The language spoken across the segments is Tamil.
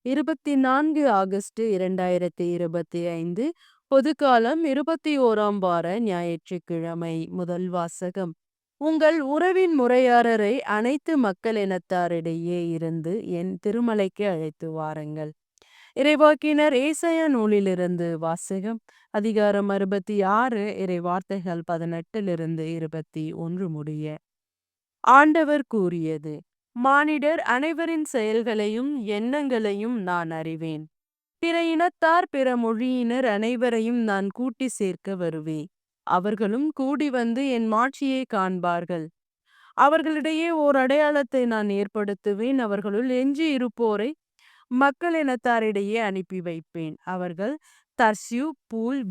24 ஆகஸ்ட் 2025 பொதுக்காலம் 21ஆம் வார ஞாயிற்றுக்கிழமை. முதல் வாசகம். உங்கள் உறவின் முறையாரரை அனைத்து மக்களினத்தாரிடையே இருந்து என் திருமலைக்கு அழைத்து வாருங்கள். இறைவாக்கினர் ஏசாயா நூலிலிருந்து வாசகம். அதிகாரம் 66 இறை வார்த்தைகள் 18 21 முடிய. ஆண்டவர் கூறியது: மானிடர் அனைவரின் செயல்களையும் எண்ணங்களையும் நான் அறிவேன். பிற இனத்தார் பிற மொழியினர் அனைவரையும் நான் கூட்டி சேர்க்க வருவேன். அவர்களும் கூடி வந்து என் மாட்சியை காண்பார்கள். அவர்களிடையே ஓர் அடையாளத்தை நான் ஏற்படுத்துவேன். அவர்களுள் எஞ்சி இருப்போரை மக்களினத்தாரிடையே அனுப்பி வைப்பேன். அவர்கள் தர்சியு, பூல்,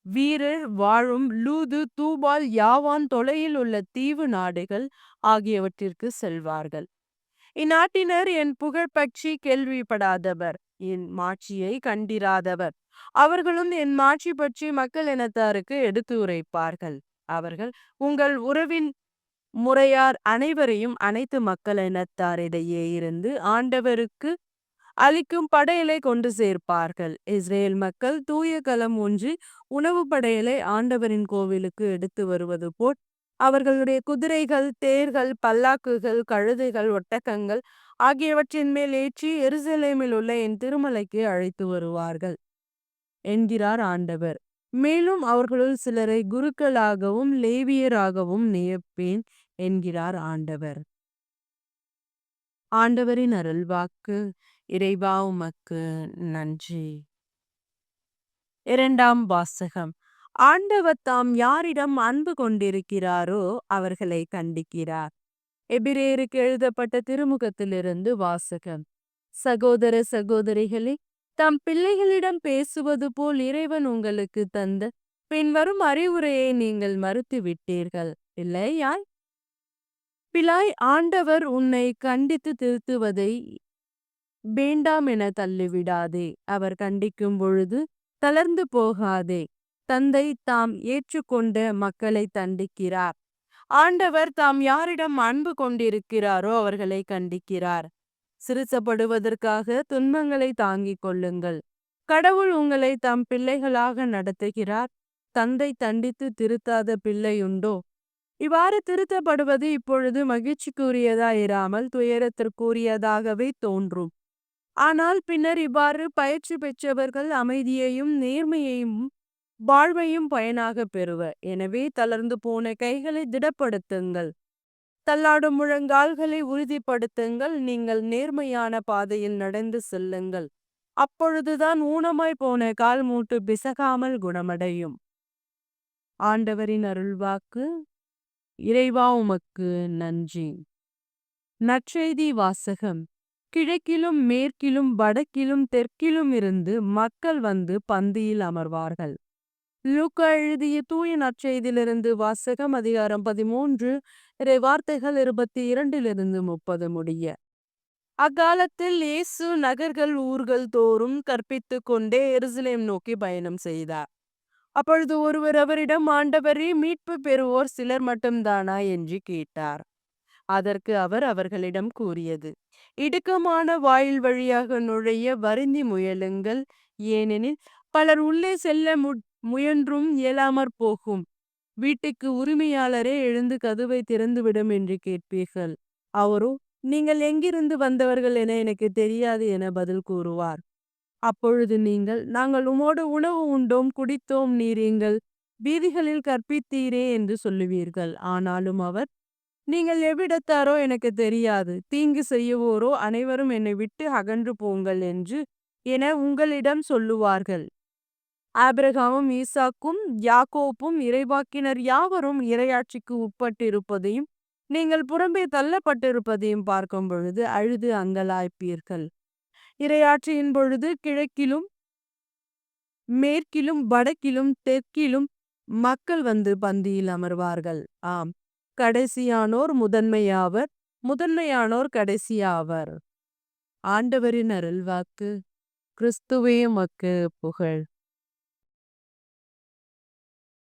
வீரர் வாழும் லூது, தூபால், யாவான் தொலையில் உள்ள தீவு நாடுகள் ஆகியவற்றிற்கு செல்வார்கள். இந்நாட்டினர் என் புகழ் பற்றி கேள்விப்படாதவர், என் மாட்சியை கண்டிராதவர். அவர்களும் என் மாட்சி பற்றி மக்கள் இனத்தாருக்கு எடுத்து உரைப்பார்கள். அவர்கள் உங்கள் உறவின் முறையார் அனைவரையும் அனைத்து மக்கள் இனத்தாரிடையே இருந்து ஆண்டவருக்கு அளிக்கும் படையலை கொண்டு சேர்ப்பார்கள். இஸ்ரேல் மக்கள் தூய களம் ஒன்று உணவு படையலை ஆண்டவரின் கோவிலுக்கு எடுத்து வருவது போல் அவர்களுடைய குதிரைகள், தேர்கள், பல்லாக்குகள், கழுதைகள், ஒட்டகங்கள் ஆகியவற்றின் மேல் ஏற்றி எருசலேமில் உள்ள என் திருமலைக்கு அழைத்து வருவார்கள் என்கிறார் ஆண்டவர். மேலும் அவர்களுள் சிலரை குருக்களாகவும் லேவியராகவும் நியப்பேன் என்கிறார் ஆண்டவர். ஆண்டவரின் அருள்வாக்கு. இறைவா உமக்கு நன்றி. இரண்டாம் வாசகம். ஆண்டவர் தாம் யாரிடம் அன்பு கொண்டிருக்கிறாரோ அவர்களை கண்டிக்கிறார். எபிரேயருக்கு எழுதப்பட்ட திருமுகத்திலிருந்து வாசகம். சகோதர சகோதரிகளே, தம் பிள்ளைகளிடம் பேசுவது போல் இறைவன் உங்களுக்கு தந்த பின்வரும் அறிவுரையை நீங்கள் மறுத்து விட்டீர்கள் இல்லையாய்? பிள்ளாய், ஆண்டவர் உன்னை கண்டித்து திருத்துவதை வேண்டாம் என தள்ளிவிடாதே. அவர் கண்டிக்கும் பொழுது தளர்ந்து போகாதே. தந்தை தாம் ஏற்றுக்கொண்ட மக்களை தண்டிக்கிறார். ஆண்டவர் தாம் யாரிடம் அன்பு கொண்டிருக்கிறாரோ அவர்களை கண்டிக்கிறார். சிறுசப்படுவதற்காக துன்பங்களை தாங்கிக் கொள்ளுங்கள். கடவுள் உங்களை தம் பிள்ளைகளாக நடத்துகிறார். தந்தை தண்டித்து திருத்தாத பிள்ளையுண்டோ? இவ்வாறு திருத்தப்படுவது இப்பொழுது மகிழ்ச்சிக்குரியதாயிராமல் துயரத்திற்குரியதாகவே தோன்றும். ஆனால் பின்னர் இவ்வாறு பயிற்சி பெற்றவர்கள் அமைதியையும் நேர்மையையும் வாழ்வையும் பயனாக பெறுவர். எனவே தளர்ந்து போன கைகளை திடப்படுத்துங்கள். தள்ளாடும் முழங்கால்களை உறுதிப்படுத்துங்கள். நீங்கள் நேர்மையான பாதையில் நடந்து செல்லுங்கள். அப்பொழுதுதான் ஊனமாய் போன கால் மூட்டு பிசகாமல் குணமடையும். ஆண்டவரின் அருள்வாக்கு. இறைவா உமக்கு நன்றி. நற்செய்தி வாசகம். கிழக்கிலும் மேற்கிலும் வடக்கிலும் தெற்கிலும் இருந்து மக்கள் வந்து பந்தியில் அமர்வார்கள். லூக்கா எழுதிய தூய நற்செய்தியிலிருந்து வாசகம். அதிகாரம் 13 இறை வார்த்தைகள் 22 30 முடிய. அக்காலத்தில் இயேசு நகர்கள் ஊர்கள் தோறும் கற்பித்து கொண்டே எருசலேம் நோக்கி பயணம் செய்தார். அப்பொழுது ஒருவர் அவரிடம், ஆண்டவரே, மீட்பு பெறுவோர் சிலர் மட்டும்தானா என்று கேட்டார். அதற்கு அவர் அவர்களிடம் கூறியது: இடுக்கமான வாயில் வழியாக நுழைய வருந்தி முயலுங்கள். ஏனெனில் பலர் உள்ளே செல்ல முயன்றும் இயலாமற் போகும். வீட்டுக்கு உரிமையாளரே எழுந்து கதவை திறந்துவிடும் என்று கேட்பீர்கள். அவரோ, நீங்கள் எங்கிருந்து வந்தவர்கள் என எனக்கு தெரியாது என பதில் கூறுவார். அப்பொழுது நீங்கள், நாங்கள் உமோடு உணவு உண்டோம், குடித்தோம், நீர் எங்கள் வீதிகளில் கற்பித்தீரே என்று சொல்லுவீர்கள். ஆனாலும் அவர், நீங்கள் எவ்விடத்தாரோ எனக்கு தெரியாது. தீங்கு செய்யுவோரோ அனைவரும் என்னை விட்டு அகன்று போங்கள் என்று என உங்களிடம் சொல்லுவார்கள். ஆபிரகாமும் ஈசாக்கும் யாக்கோப்பும் இறைவாக்கினர் யாவரும் இறையாட்சிக்கு உட்பட்டிருப்பதையும் நீங்கள் புறம்பே தள்ளப்பட்டிருப்பதையும் பார்க்கும் பொழுது அழுது அங்கலாய்ப்பீர்கள். இறையாட்சியின் பொழுது கிழக்கிலும் மேற்கிலும் வடக்கிலும் தெற்கிலும் மக்கள் வந்து பந்தியில் அமர்வார்கள். ஆம், கடைசியானோர் முதன்மையாவர், முதன்மையானோர் கடைசியாவர். ஆண்டவரின் அருள்வாக்கு. கிறிஸ்துவே உமக்கு புகழ்.